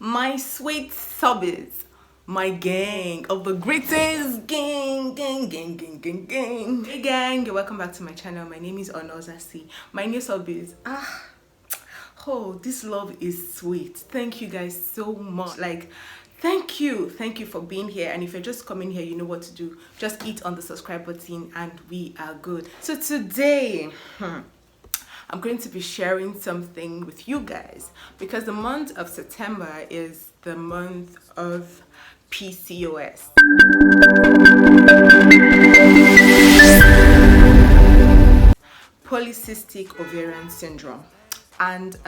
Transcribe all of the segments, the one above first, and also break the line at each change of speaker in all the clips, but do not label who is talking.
My sweet subbies, my gang of the greatest gang. Hey gang, you're welcome back to my channel. My name is Onozasi. My new subbies, oh, this love is sweet. Thank you guys so much. Like, thank you for being here. And if you're just coming here, you know what to do. Just hit on the subscribe button and we are good. So today, I'm going to be sharing something with you guys because the month of September is the month of PCOS. Polycystic ovarian syndrome. And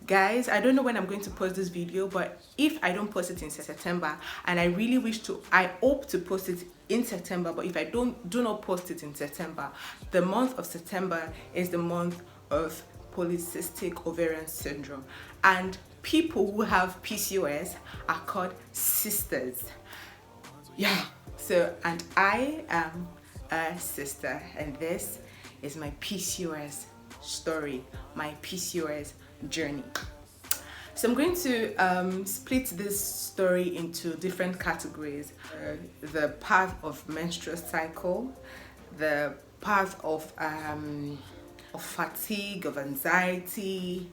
guys, I don't know when I'm going to post this video, but if I don't post it in September, and I really wish to, I hope to post it in September, but if I do not post it in September, the month of September is the month of polycystic ovarian syndrome, and people who have PCOS are called sisters. Yeah, so, and I am a sister, and this is my PCOS story, my PCOS journey. So I'm going to split this story into different categories. The path of menstrual cycle, the path of fatigue, of anxiety,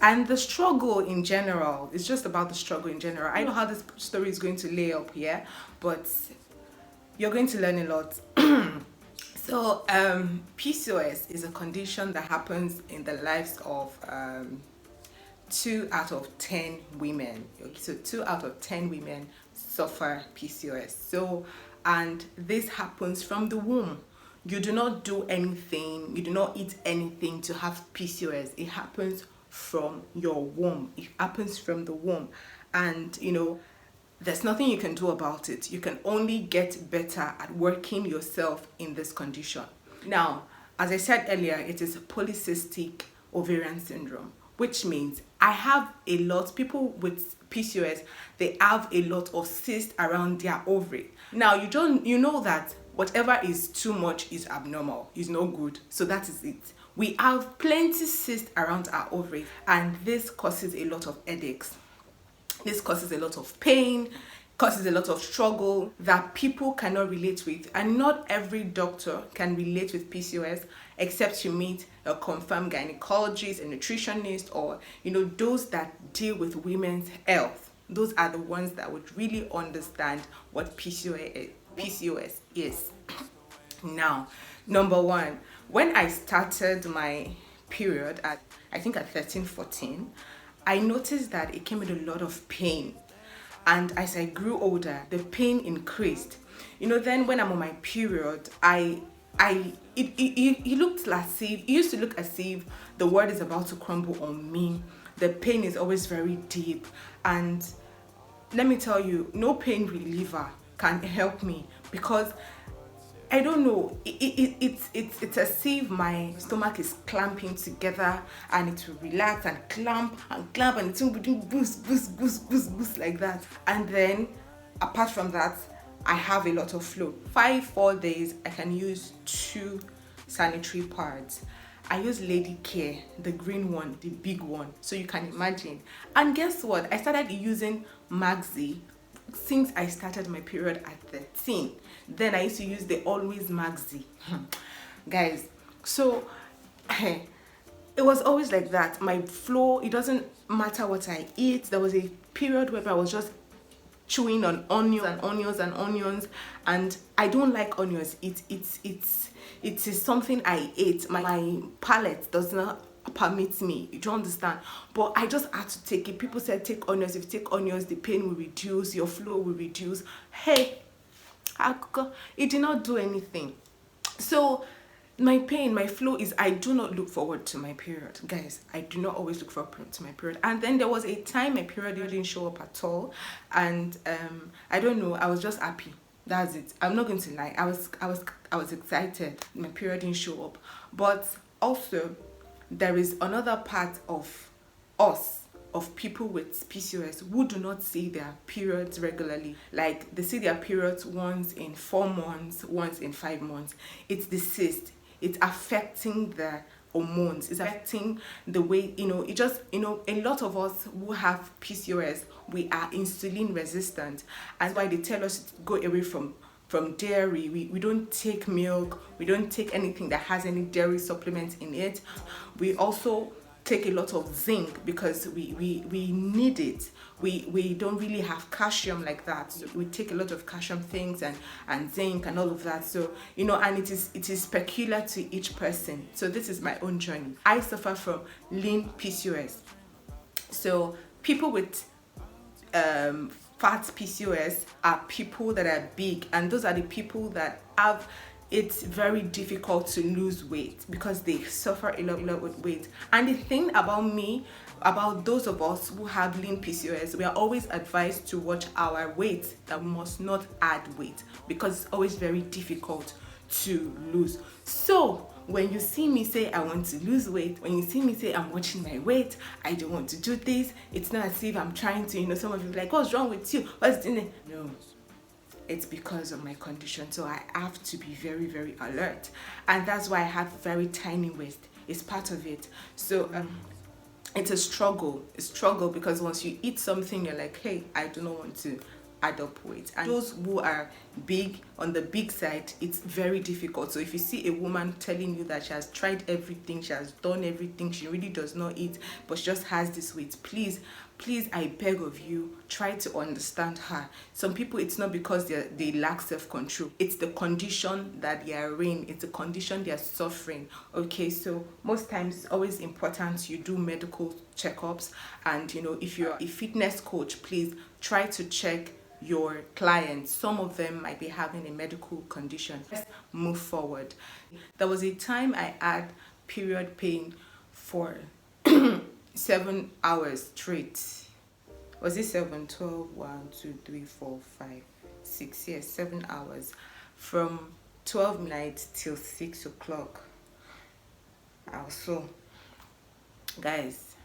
and the struggle in general. It's just about the struggle in general. I know how this story is going to lay up here, but you're going to learn a lot. So PCOS is a condition that happens in the lives of 2 out of 10 women. Okay, so 2 out of 10 women suffer PCOS. So, and this happens from the womb. You do not do anything, you do not eat anything to have PCOS. It happens from your womb. It happens from the womb. And you know, there's nothing you can do about it. You can only get better at working yourself in this condition. Now, as I said earlier, it is polycystic ovarian syndrome, which means I have a lot, people with PCOS, they have a lot of cysts around their ovary. Now, you know that whatever is too much is abnormal, is no good. So that is it. We have plenty cysts around our ovary, and this causes a lot of headaches. This causes a lot of pain, causes a lot of struggle that people cannot relate with. And not every doctor can relate with PCOS except you meet a confirmed gynecologist, a nutritionist, or you know, those that deal with women's health. Those are the ones that would really understand what PCOS is. Now, number one, when I started my period at, I think at 13, 14, I noticed that it came with a lot of pain. And as I grew older, the pain increased. You know, then when I'm on my period, it looked as if, it used to look as if the world is about to crumble on me. The pain is always very deep. And let me tell you, no pain reliever can help me because I don't know, it's as if my stomach is clamping together and it will relax and clamp and it will do boost like that. And then apart from that, I have a lot of flow. 4 days I can use 2 sanitary pads. I use Lady Care, the green one, the big one, so you can imagine. And guess what? I started using Maxi since I started my period at 13. Then I used to use the Always Maxi. Guys, so it was always like that. My flow, it doesn't matter what I eat. There was a period where I was just chewing on onions, and I don't like onions. It is something I ate. My palate does not permit me, you don't understand, but I just had to take it. People said take onions. If you take onions, the pain will reduce, your flow will reduce. Hey, it did not do anything. So my pain, my flow is, I do not look forward to my period, guys. I do not always look forward to my period. And then there was a time my period didn't show up at all, and I don't know, I was just happy. That's it. I'm not going to lie, I was excited my period didn't show up. But also there is another part of us, of people with PCOS, who do not see their periods regularly. Like they see their periods once in 4 months, once in 5 months. It's the cyst. It's affecting the hormones. It's affecting the way, it just, a lot of us who have PCOS, we are insulin resistant, and why they tell us to go away from dairy. We don't take milk, we don't take anything that has any dairy supplements in it. We also take a lot of zinc because we need it. We don't really have calcium like that, so we take a lot of calcium things and zinc and all of that. So and it is peculiar to each person. So this is my own journey. I suffer from lean PCOS. So people with fat PCOS are people that are big, and those are the people that have it's very difficult to lose weight because they suffer a lot with weight. And the thing about those of us who have lean PCOS, we are always advised to watch our weight, that we must not add weight because it's always very difficult to lose. So when you see me say I want to lose weight, when you see me say I'm watching my weight, I don't want to do this, it's not as if I'm trying to, some of you are like, what's wrong with you? What's in it? No. It's because of my condition, so I have to be very, very alert, and that's why I have very tiny waist. It's part of it. So it's a struggle. Because once you eat something, you're like, hey, I do not want to add up weight. And those who are big, on the big side, it's very difficult. So if you see a woman telling you that she has tried everything, she has done everything, she really does not eat, but she just has this weight, please, I beg of you, try to understand her. Some people, it's not because they lack self-control, it's the condition that they are in, it's the condition they are suffering. Okay, so most times it's always important you do medical checkups, and if you're a fitness coach, please try to check your clients. Some of them might be having a medical condition. Let's move forward. There was a time I had period pain for 7 hours straight. Was it 7, 12, 1, 2, 3, 4, 5, 6, yes, 7 hours from 12 midnight till 6 o'clock. Also, guys,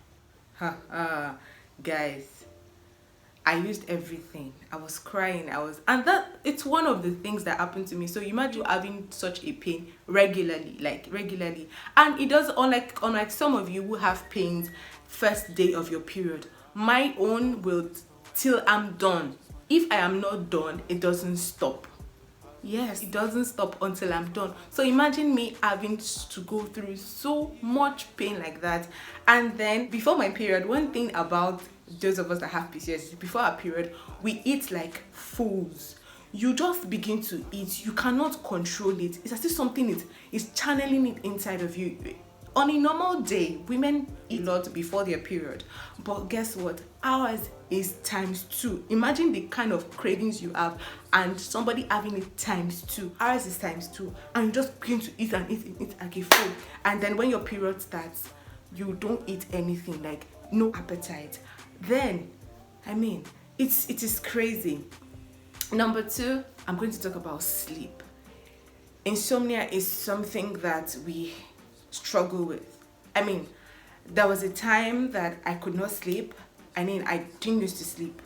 I used everything. I was crying. And it's one of the things that happened to me. So you imagine having such a pain regularly. And it does, unlike some of you who have pains first day of your period. My own will till I'm done. If I am not done, it doesn't stop. Yes, it doesn't stop until I'm done. So imagine me having to go through so much pain like that. And then before my period, one thing about those of us that have PCOS, before our period, we eat like fools. You just begin to eat. You cannot control it. It's as if something is channeling it inside of you. On a normal day, women eat a lot before their period. But guess what? Ours is ×2. Imagine the kind of cravings you have and somebody having it ×2. Ours is ×2. And you just begin to eat and eat like a fool. And then when your period starts, you don't eat anything, like no appetite. Then, it is crazy. Number 2, I'm going to talk about sleep. Insomnia is something that we struggle with. There was a time that I could not sleep. I didn't used to sleep.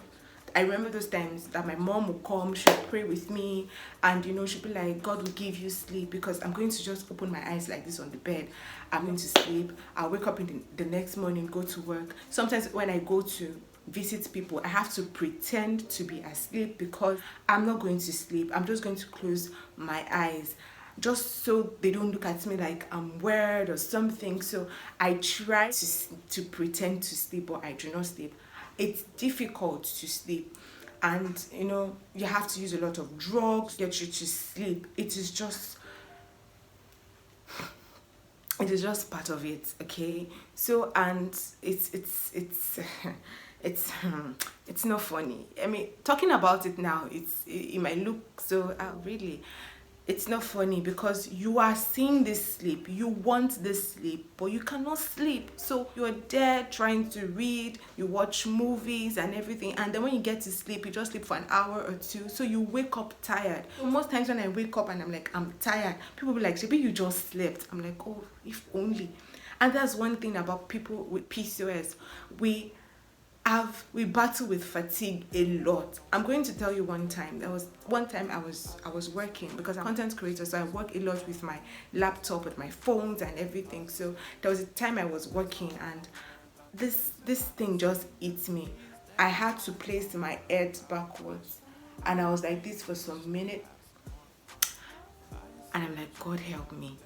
I remember those times that my mom would come, she'd pray with me, and she'd be like, God will give you sleep, because I'm going to just open my eyes like this on the bed. I'm going to sleep. I'll wake up in the next morning, go to work. Sometimes when I go to visit people, I have to pretend to be asleep because I'm not going to sleep. I'm just going to close my eyes, just so they don't look at me like I'm weird or something. So I try to pretend to sleep, but I do not sleep. It's difficult to sleep, and you have to use a lot of drugs to get you to sleep. It is just part of it, okay? So, and it's not funny. Talking about it now, it might look so really. It's not funny because you are seeing this sleep, you want this sleep, but you cannot sleep. So you're there trying to read, you watch movies and everything, and then when you get to sleep, you just sleep for an hour or two, so you wake up tired. So most times when I wake up and I'm like, I'm tired, people be like, Shebi, you just slept. I'm like, oh, if only. And that's one thing about people with PCOS. We we battle with fatigue a lot. I'm going to tell you one time. There was one time I was working, because I'm a content creator, so I work a lot with my laptop, with my phones and everything. So there was a time I was working, and this thing just eats me. I had to place my head backwards, and I was like this for some minute, and I'm like, God help me.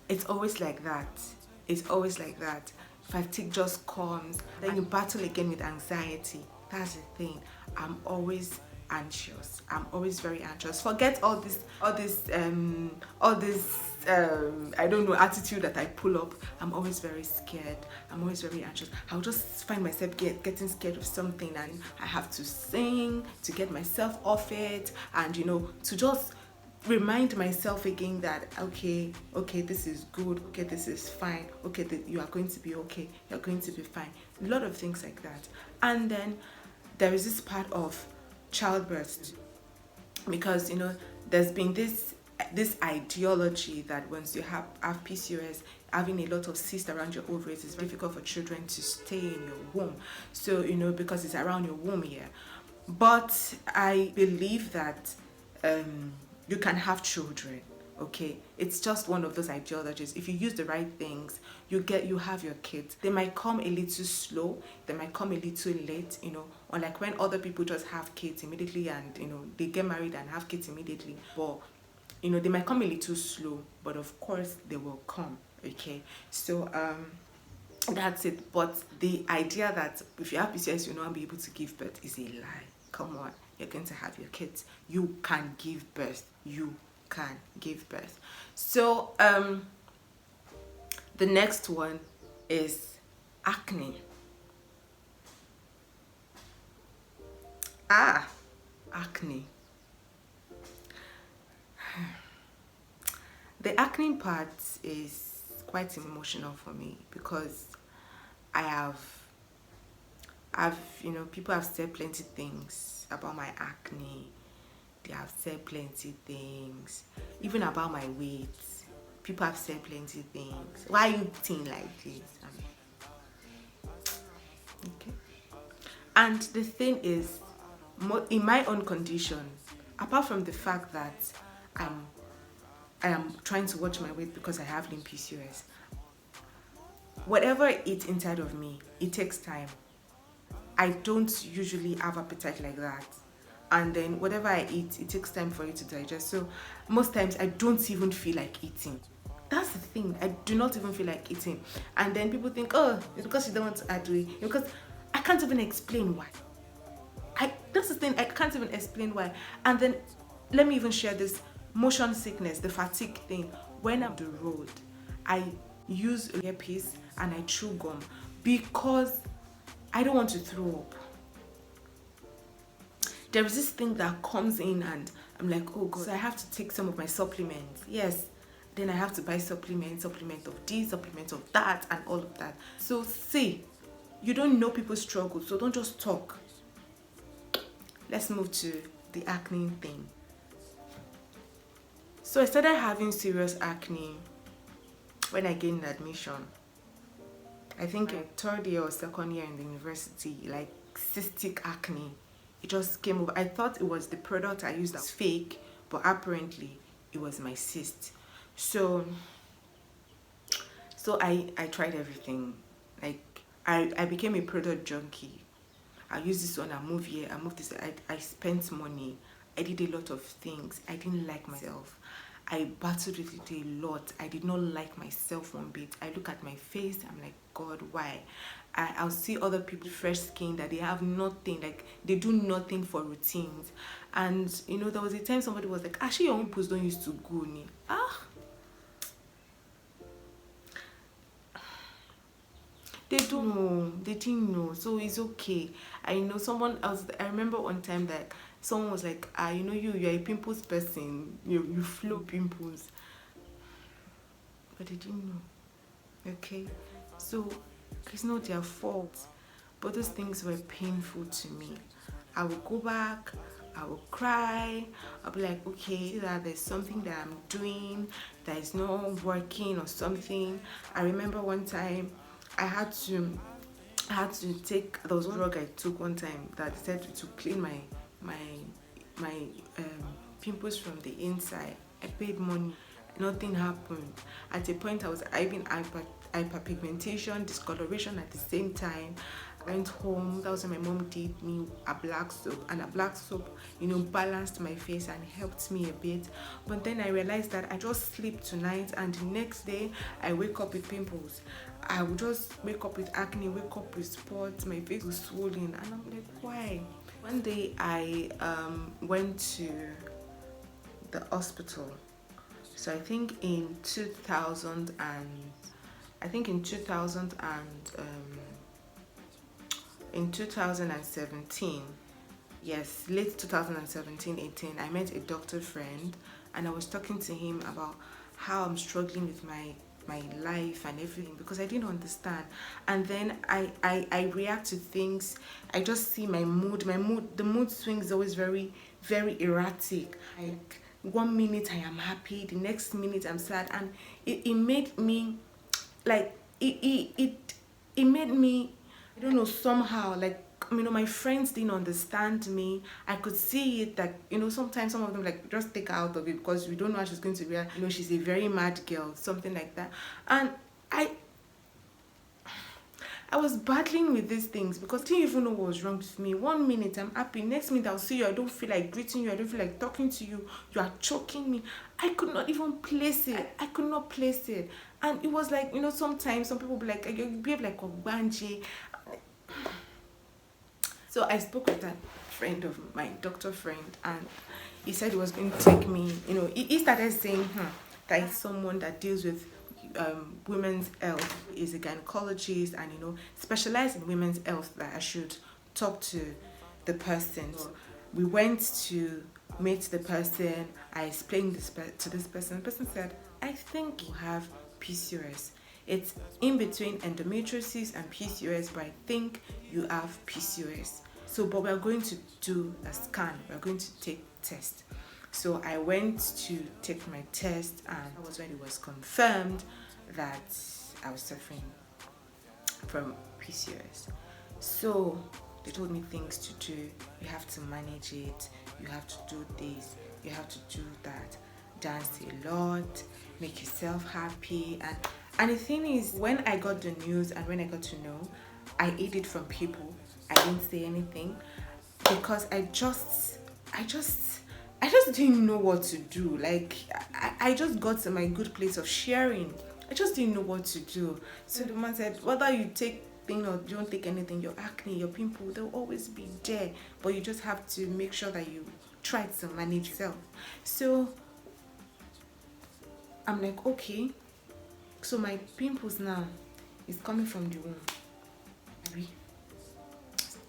It's always like that. It's always like that. Fatigue just comes. Then you battle again with anxiety. That's the thing. I'm always anxious. I'm always very anxious. Forget all this I don't know, attitude that I pull up. I'm always very scared. I'm always very anxious. I'll just find myself getting scared of something, and I have to sing to get myself off it, and to just remind myself again that okay, this is good, okay, this is fine, okay, you are going to be okay, you're going to be fine. A lot of things like that. And then there is this part of childbirth, because there's been this ideology that once you have PCOS, having a lot of cysts around your ovaries is very difficult for children to stay in your womb. So because it's around your womb here. But I believe that you can have children, okay? It's just one of those ideologies. If you use the right things, you have your kids. They might come a little slow, they might come a little late, unlike when other people just have kids immediately and they get married and have kids immediately. But they might come a little slow, but of course they will come, okay? So that's it. But the idea that if you have PCOS you'll not be able to give birth is a lie. Come on, you're going to have your kids. You can give birth. You can give birth. So the next one is acne. Acne. The acne part is quite emotional for me, because people have said plenty things about my acne. They have said plenty things, even about my weight. People have said plenty things. Why are you eating like this? Okay. And the thing is, in my own condition, apart from the fact that I am trying to watch my weight because I have PCOS, whatever I eat inside of me, it takes time. I don't usually have appetite like that. And then whatever I eat, it takes time for it to digest. So most times I don't even feel like eating. That's the thing. I do not even feel like eating. And then people think, oh, it's because you don't want to add weight. Because I can't even explain why. That's the thing. I can't even explain why. And then let me even share this motion sickness, the fatigue thing. When I'm on the road, I use an earpiece and I chew gum because I don't want to throw up. There is this thing that comes in and I'm like, oh God, so I have to take some of my supplements. Yes, then I have to buy supplement of this, supplement of that, and all of that. So see, you don't know people's struggles, so don't just talk. Let's move to the acne thing. So I started having serious acne when I gained admission. I think in third year or second year in the university, like cystic acne. It just came over. I thought it was the product I used that was fake, but apparently it was my cyst. So I tried everything. Like I became a product junkie. I used this one, I move here, I move this. I spent money. I did a lot of things. I didn't like myself. I battled with it a lot. I did not like myself one bit. I look at my face, I'm like, God, why? I'll see other people fresh skin that they have nothing, like they do nothing for routines. And there was a time somebody was like, actually your pimples don't used to go ni. They didn't know, so it's okay. I know someone else. I remember one time that someone was like, you're a pimples person, you flow pimples, but they didn't know. Okay, so it's not their fault, but those things were painful to me. I will go back, I will cry, I'll be like, okay, that there's something that I'm doing that is not working or something. I remember one time I had I had to take, there was one drug I took one time that said to clean my pimples from the inside. I paid money, nothing happened. At a point I was having hyperpigmentation, discoloration at the same time. I went home, that was when my mom did me a black soap, and a black soap, balanced my face and helped me a bit. But then I realized that I just sleep tonight, and the next day I wake up with pimples. I would just wake up with acne, wake up with spots, my face was swollen, and I'm like, why? One day I went to the hospital. So I think in 2017, yes, late 2017, 18, I met a doctor friend, and I was talking to him about how I'm struggling with my life and everything, because I didn't understand. And then I react to things. I just see the mood swings always very, very erratic. Like 1 minute I am happy, the next minute I'm sad, and it made me like it made me, I don't know, somehow, like, my friends didn't understand me. I could see it that, sometimes some of them like just take her out of it because we don't know how she's going to react. She's a very mad girl, something like that. And I was battling with these things because I didn't even know what was wrong with me. 1 minute I'm happy, next minute I'll see you, I don't feel like greeting you, I don't feel like talking to you, you are choking me. I could not even place it. I could not place it. And it was like, sometimes some people be like, you behave like a banji. So I spoke with that friend of my doctor friend, and he said he was going to take me, he started saying that he's someone that deals with women's health, is a gynecologist, and specialize in women's health, that I should talk to the person. So we went to meet the person. I explained this to this person. The person said, I think you have PCOS. It's in between endometriosis and PCOS, but I think you have PCOS. So, but we're going to do a scan. We're going to take tests. So I went to take my test, and that was when it was confirmed that I was suffering from PCOS. So they told me things to do. You have to manage it. You have to do this. You have to do that. Dance a lot. Make yourself happy. And the thing is, when I got the news and when I got to know, I hid it from people. I didn't say anything because I just didn't know what to do. Like, I just got to my good place of sharing. I just didn't know what to do. So the man said, whether you take thing or don't take anything, your acne, your pimple, they'll always be there. But you just have to make sure that you try to manage yourself. So I'm like, okay. So my pimples now is coming from the womb.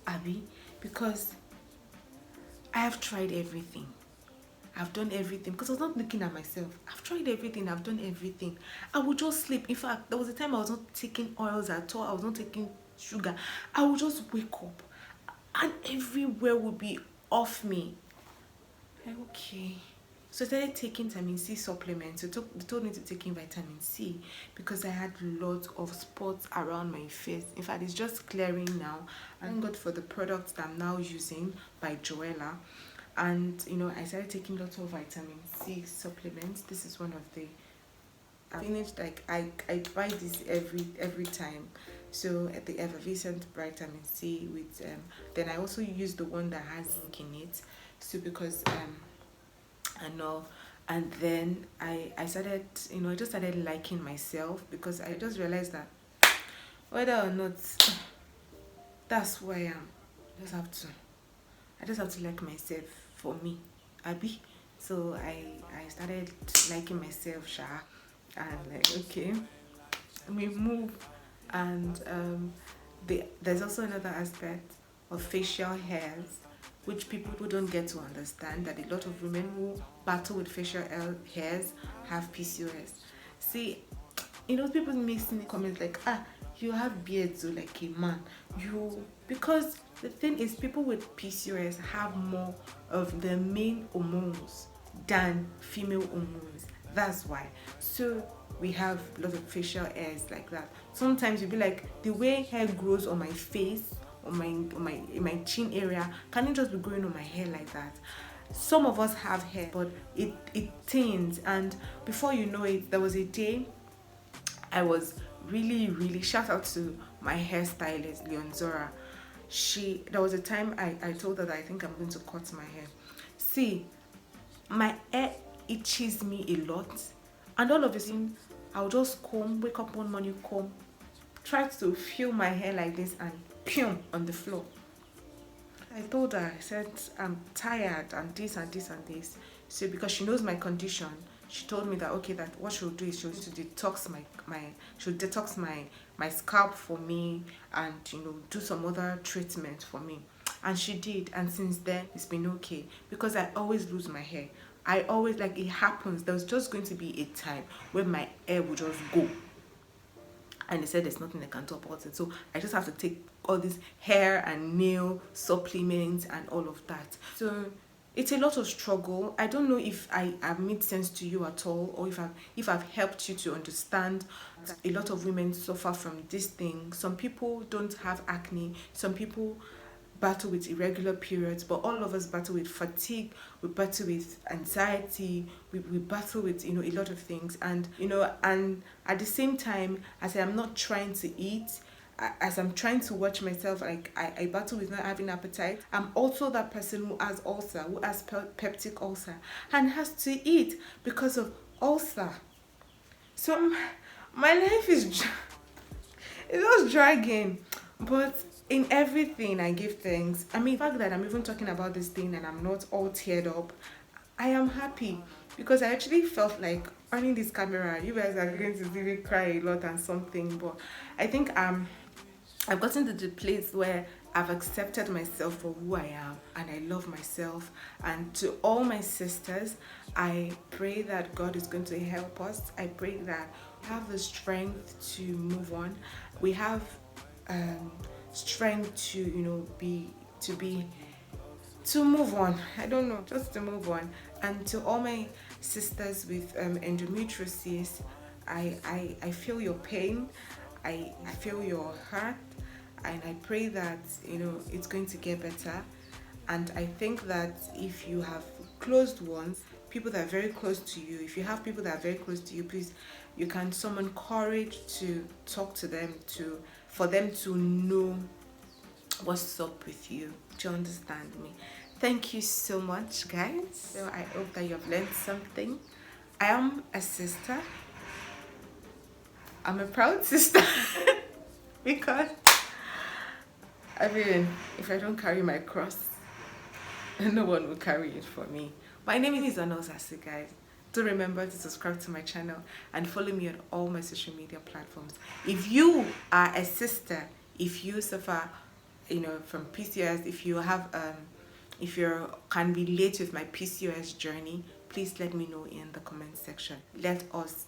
Abby, because I have tried everything. I've done everything because I was not looking at myself. I've tried everything. I've done everything. I would just sleep. In fact, there was a time I was not taking oils at all. I was not taking sugar. I would just wake up and everywhere would be off me. Like, okay. So I started taking vitamin C supplements. They told me to take in vitamin C because I had lots of spots around my face. In fact, it's just clearing now. Thank God for the products that I'm now using by Joella. And I started taking lots of vitamin C supplements. This is one of the, I finished, like, I buy this every time. So at the effervescent vitamin C with then I also use the one that has zinc in it. So because and then I started, I just started liking myself because I just realized that whether or not that's who I am, I just have to like myself for me, Abby. So I started liking myself, and like, okay, we move. And there's also another aspect of facial hairs, which people don't get to understand, that a lot of women who battle with facial hairs have PCOS. See, people make comments like, you have beards, like a man. Because the thing is, people with PCOS have more of the male hormones than female hormones. That's why. So we have a lot of facial hairs like that. Sometimes you'll be like, the way hair grows on my face, on my in my chin area, can it just be growing on my hair like that? Some of us have hair, but it thins, and before you know it, there was a day I was really, shout out to my hairstylist Leonzora. There was a time I told her that I think I'm going to cut my hair. See, my hair itches me a lot, and all of a sudden I'll just comb, wake up one morning, comb, try to feel my hair like this, and pum on the floor. I told her, I said, I'm tired and this and this and this. So because she knows my condition, she told me that okay, that what she'll do is she'll detox my scalp for me, and do some other treatment for me. And she did, and since then it's been okay, because I always lose my hair. I always, like, it happens, there's just going to be a time where my hair will just go, and they said there's nothing I can do about it. So I just have to take all these hair and nail supplements and all of that. So it's a lot of struggle. I don't know if I have made sense to you at all, or if I've helped you to understand that a lot of women suffer from this thing. Some people don't have acne, some people battle with irregular periods, but all of us battle with fatigue, we battle with anxiety, we battle with a lot of things. And and at the same time, as I'm not trying to eat, as I'm trying to watch myself, like I battle with not having appetite, I'm also that person who has ulcer, who has peptic ulcer, and has to eat because of ulcer. So my life is it's just dragging, but in everything I give thanks. I mean, the fact that I'm even talking about this thing and I'm not all teared up, I am happy, because I actually felt like running this camera, you guys are going to see me cry a lot and something. But I think I've gotten to the place where I've accepted myself for who I am, and I love myself. And to all my sisters, I pray that God is going to help us. I pray that we have the strength to move on. We have strength to to move on. I don't know, just to move on. And to all my sisters with endometriosis, I feel your pain, I feel your hurt, and I pray that it's going to get better. And I think that if you have closed ones, people that are very close to you, if you have people that are very close to you, please, you can summon courage to talk to them, for them to know what's up with you. Do you understand me? Thank you so much, guys. So I hope that you have learned something. I am a sister. I'm a proud sister because I mean, if I don't carry my cross, no one will carry it for me. My name is Anozasi, guys. Do remember to subscribe to my channel and follow me on all my social media platforms. If you are a sister, if you suffer from PCOS, if you have if you can relate with my PCOS journey, please let me know in the comment section. Let us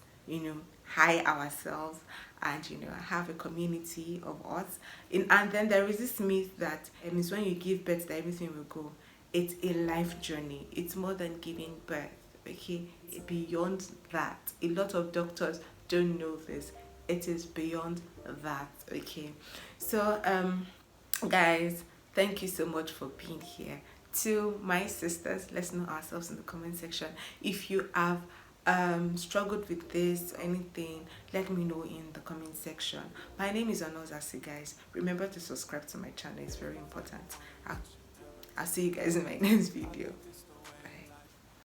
hire ourselves and have a community of us. And then there is this myth that it means when you give birth that everything will go. It's a life journey. It's more than giving birth. Okay, beyond that, a lot of doctors don't know this. It is beyond that. Okay, so guys, thank you so much for being here. To my sisters, let's know ourselves in the comment section. If you have struggled with this or anything, let me know in the comment section. My name is Anozasi, guys. Remember to subscribe to my channel, it's very important. I'll see you guys in my next video.